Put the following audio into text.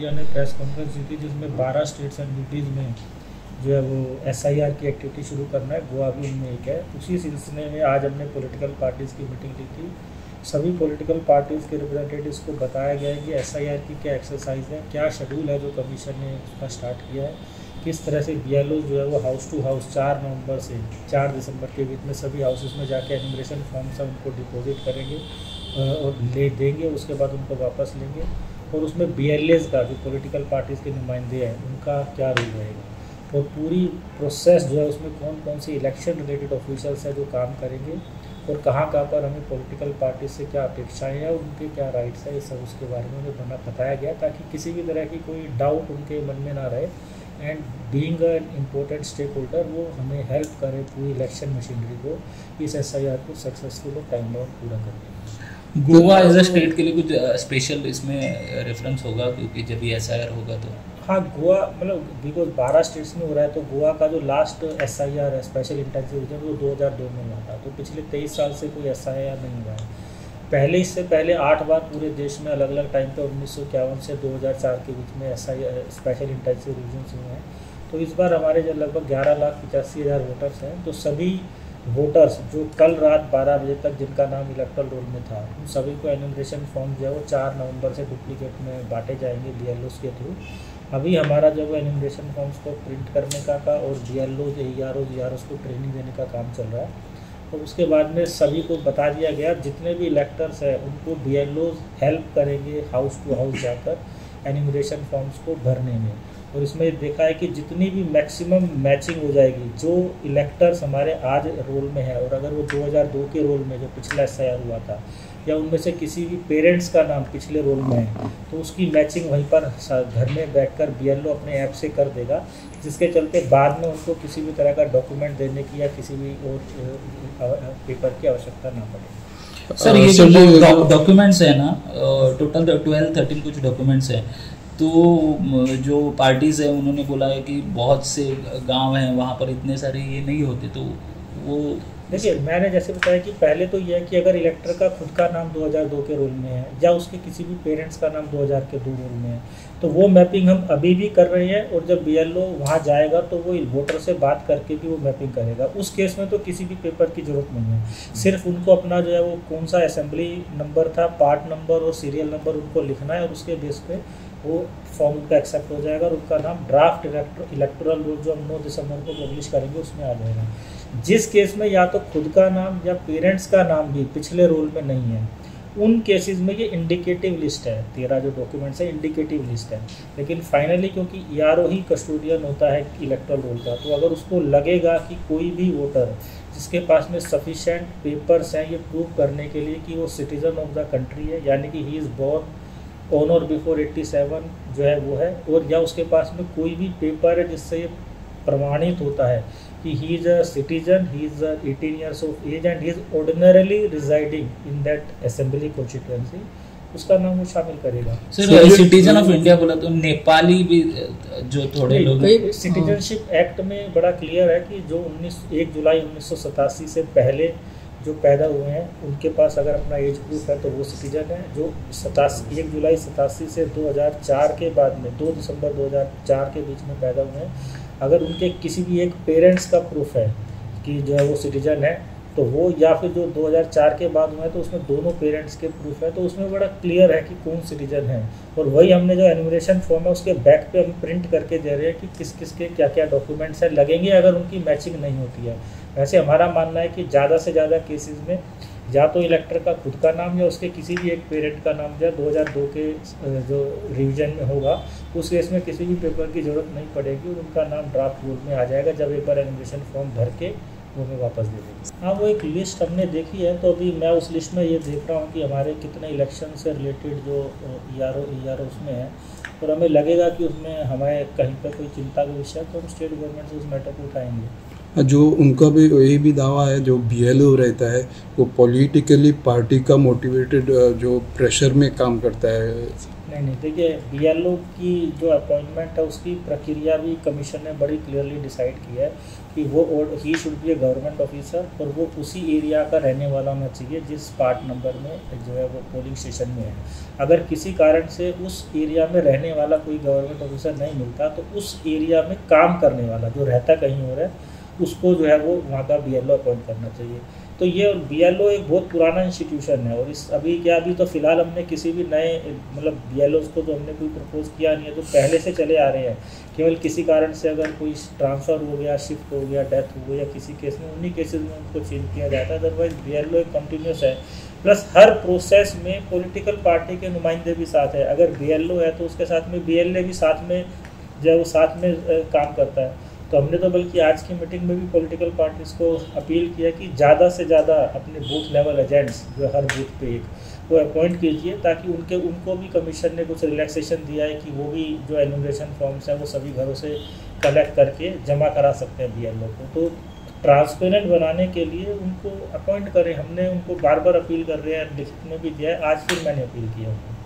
India ने press conference दी थी जिसमें 12 स्टेट्स एंड यूटीज़ में जो है वो एसआईआर की एक्टिविटी शुरू करना है। गोवा भी उनमें एक है। उसी सिलसिले में आज हमने पॉलिटिकल पार्टीज़ की मीटिंग ली थी। सभी पॉलिटिकल पार्टीज़ के रिप्रेजेंटेटिव्स को बताया गया है कि एसआईआर की क्या एक्सरसाइज है, क्या शेड्यूल है जो कमीशन ने उसका स्टार्ट किया है, किस तरह से बीएलओ जो है वो हाउस टू हाउस 4 नवंबर से 4 दिसंबर के बीच में सभी हाउसेस में जाके एनुमरेशन फॉर्म्स हैं उनको डिपॉजिट करेंगे और ले देंगे, उसके बाद उनको वापस लेंगे। और उसमें बीएलएज का जो पॉलिटिकल पार्टीज़ के नुमाइंदे हैं उनका क्या रोल रहेगा और पूरी प्रोसेस जो है उसमें कौन कौन सी इलेक्शन रिलेटेड ऑफिशियल्स हैं जो काम करेंगे और कहाँ पर हमें पॉलिटिकल पार्टी से क्या अपेक्षाएं हैं और उनके क्या राइट्स हैं, ये सब उसके बारे में उन्हें बताया गया ताकि किसी भी तरह की कोई डाउट उनके मन में ना रहे। And being an important stakeholder वो हमें हेल्प करे पूरी इलेक्शन मशीनरी को इस एसआईआर को सक्सेसफुल और टाइम बाउंड पूरा करने। गोवा एज अ स्टेट के लिए कुछ स्पेशल इसमें रेफरेंस होगा क्योंकि जब ये एसआईआर होगा तो हाँ, गोवा मतलब बिकॉज 12 स्टेट्स में हो रहा है तो गोवा का जो लास्ट एसआईआर है स्पेशल इंटेंसिव रिवीजन वो 2002 में हुआ था। तो पिछले 23 साल से कोई एसआईआर नहीं हुआ है। इससे पहले 8 बार पूरे देश में अलग अलग टाइम पे 1951 से 2004 के बीच में एसआईआर स्पेशल इंटेंसिव रिवीजन हुए हैं। तो इस बार हमारे जो लगभग 11,85,000 वोटर्स हैं तो सभी वोटर्स जो कल रात 12 बजे तक जिनका नाम इलेक्टोरल रोल में था उन सभी को एनुमरेशन फॉर्म जो है वो 4 नवंबर से डुप्लीकेट में बांटे जाएंगे बीएलओस के थ्रू। अभी हमारा जो है एनुमरेशन फॉर्म्स को प्रिंट करने का और बीएलओ ईआरओस को ट्रेनिंग देने का काम चल रहा है। तो उसके बाद में सभी को बता दिया गया जितने भी इलेक्टर्स हैं उनको बीएलओ हेल्प करेंगे हाउस टू हाउस जाकर एनुमरेशन फॉर्म्स को भरने में। और इसमें देखा है कि जितनी भी मैक्सिमम मैचिंग हो जाएगी जो इलेक्टर्स हमारे आज रोल में है और अगर वो 2002 के रोल में जो पिछला एसआईआर हुआ था या उनमें से किसी भी पेरेंट्स का नाम पिछले रोल में है तो उसकी मैचिंग वहीं पर घर में बैठकर बीएलओ अपने ऐप से कर देगा, जिसके चलते बाद में उनको किसी भी तरह का डॉक्यूमेंट देने की या किसी भी और पेपर की आवश्यकता ना पड़े। सर ये जो डॉक्यूमेंट्स है ना टोटल 12-13 कुछ डॉक्यूमेंट्स हैं तो जो पार्टीज़ है उन्होंने बोला है कि बहुत से गांव हैं वहाँ पर इतने सारे ये नहीं होते। तो वो देखिए मैंने जैसे बताया कि पहले तो यह है कि अगर इलेक्टर का खुद का नाम 2002 के रोल में है या उसके किसी भी पेरेंट्स का नाम 2000 के 2 रोल में है तो वो मैपिंग हम अभी भी कर रहे हैं और जब बीएलओ वहाँ जाएगा तो वो वोटर से बात करके भी वो मैपिंग करेगा। उस केस में तो किसी भी पेपर की ज़रूरत नहीं है, सिर्फ उनको अपना जो है वो कौन सा असेंबली नंबर था, पार्ट नंबर और सीरियल नंबर उनको लिखना है और उसके बेस पे वो फॉर्म उनका एक्सेप्ट हो जाएगा और उनका नाम ड्राफ्ट इलेक्टोरल रोल जो हम 9 दिसंबर को पब्लिश करेंगे उसमें आ जाएगा। जिस केस में या तो खुद का नाम या पेरेंट्स का नाम भी पिछले रोल में नहीं है उन केसेस में ये इंडिकेटिव लिस्ट है। 13 जो डॉक्यूमेंट्स है इंडिकेटिव लिस्ट है, लेकिन फाइनली क्योंकि ईआरओ ही कस्टोडियन होता है इलेक्टोरल रोल का तो अगर उसको लगेगा कि कोई भी वोटर जिसके पास में सफिशेंट पेपर्स हैं ये प्रूव करने के लिए कि वो सिटीजन ऑफ द कंट्री है यानी कि ही इज़ बोर्न ऑन और बिफोर 87 जो है वो है और या उसके पास में कोई भी पेपर है जिससे ये प्रमाणित होता है कि he is a citizen, he is 18 years of age and he is ordinarily residing in that assembly constituency, उसका नाम वो शामिल करेगा। सर सिटीजन ऑफ इंडिया बोला तो नेपाली भी जो थोड़े लोग सिटीजनशिप एक्ट में बड़ा क्लियर है कि जो 1 जुलाई 1987 से पहले जो पैदा हुए हैं उनके पास अगर अपना एज प्रूफ है तो वो सिटीजन है। जो 1 जुलाई 87 से 2004 के बाद में 2 दिसंबर 2004 के बीच में पैदा हुए हैं अगर उनके किसी भी एक पेरेंट्स का प्रूफ है कि जो है वो सिटीजन है तो वो या फिर जो 2004 के बाद हुए हैं तो उसमें दोनों पेरेंट्स के प्रूफ है तो उसमें बड़ा क्लियर है कि कौन सिटीजन है। और वही हमने जो एनुमरेशन फॉर्म है उसके बैक पे हम प्रिंट करके दे रहे हैं कि किस किस के क्या क्या डॉक्यूमेंट्स हैं लगेंगे अगर उनकी मैचिंग नहीं होती है। वैसे हमारा मानना है कि ज़्यादा से ज़्यादा केसेस में या तो इलेक्टर का खुद का नाम या उसके किसी भी एक पेरेंट का नाम जो है 2002 के जो रिवीजन में होगा उस केस में किसी भी पेपर की ज़रूरत नहीं पड़ेगी और उनका नाम ड्राफ्ट रोल में आ जाएगा जब एक बार एनुमरेशन फॉर्म भर के वो हमें वापस दे देंगे। हाँ वो एक लिस्ट हमने देखी है तो अभी मैं उस लिस्ट में ये देख रहा हूँ कि हमारे कितने इलेक्शन से रिलेटेड जो ईआरओ उसमें है और हमें लगेगा कि उसमें हमें कहीं पर कोई चिंता का विषय तो हम स्टेट गवर्नमेंट से उस मैटर को उठाएंगे। जो उनका भी यही भी दावा है जो बीएलओ रहता है वो पॉलिटिकली पार्टी का मोटिवेटेड जो प्रेशर में काम करता है। नहीं देखिए, बीएलओ की जो अपॉइंटमेंट है उसकी प्रक्रिया भी कमीशन ने बड़ी क्लियरली डिसाइड किया है कि वो he should be A government officer और वो उसी एरिया का रहने वाला होना चाहिए जिस पार्ट नंबर में जो है वो पोलिंग स्टेशन में है। अगर किसी कारण से उस एरिया में रहने वाला कोई गवर्नमेंट ऑफिसर नहीं मिलता तो उस एरिया में काम करने वाला जो रहता कहीं और है उसको जो है वो वहाँ का बीएलओ अपॉइंट करना चाहिए। तो ये बीएलओ एक बहुत पुराना इंस्टीट्यूशन है और इस अभी तो फ़िलहाल हमने किसी भी नए मतलब बीएलओ को तो हमने कोई प्रपोज किया नहीं है, तो पहले से चले आ रहे हैं। केवल किसी कारण से अगर कोई ट्रांसफ़र हो गया, शिफ्ट हो गया, डेथ हो गई या किसी केस में, उन्हीं केसेस में उनको चेंज किया जाता है। अदरवाइज बीएलओ एक कंटिन्यूस है। प्लस हर प्रोसेस में पॉलिटिकल पार्टी के नुमाइंदे भी साथ है। अगर बीएलओ है तो उसके साथ में बीएलए भी साथ में जो है वो साथ में काम करता है। तो हमने तो बल्कि आज की मीटिंग में भी पॉलिटिकल पार्टीज़ को अपील किया कि ज़्यादा से ज़्यादा अपने बूथ लेवल एजेंट्स जो हर बूथ पे एक वो अपॉइंट कीजिए, ताकि उनको भी कमीशन ने कुछ रिलैक्सेशन दिया है कि वो भी जो एनुमरेशन फॉर्म्स हैं वो सभी घरों से कलेक्ट करके जमा करा सकते हैं बीएलओ को। तो ट्रांसपेरेंट बनाने के लिए उनको अपॉइंट करें। हमने उनको बार बार अपील कर रहे हैं, लिखित में भी दिया है, आज फिर मैंने अपील किया उनको।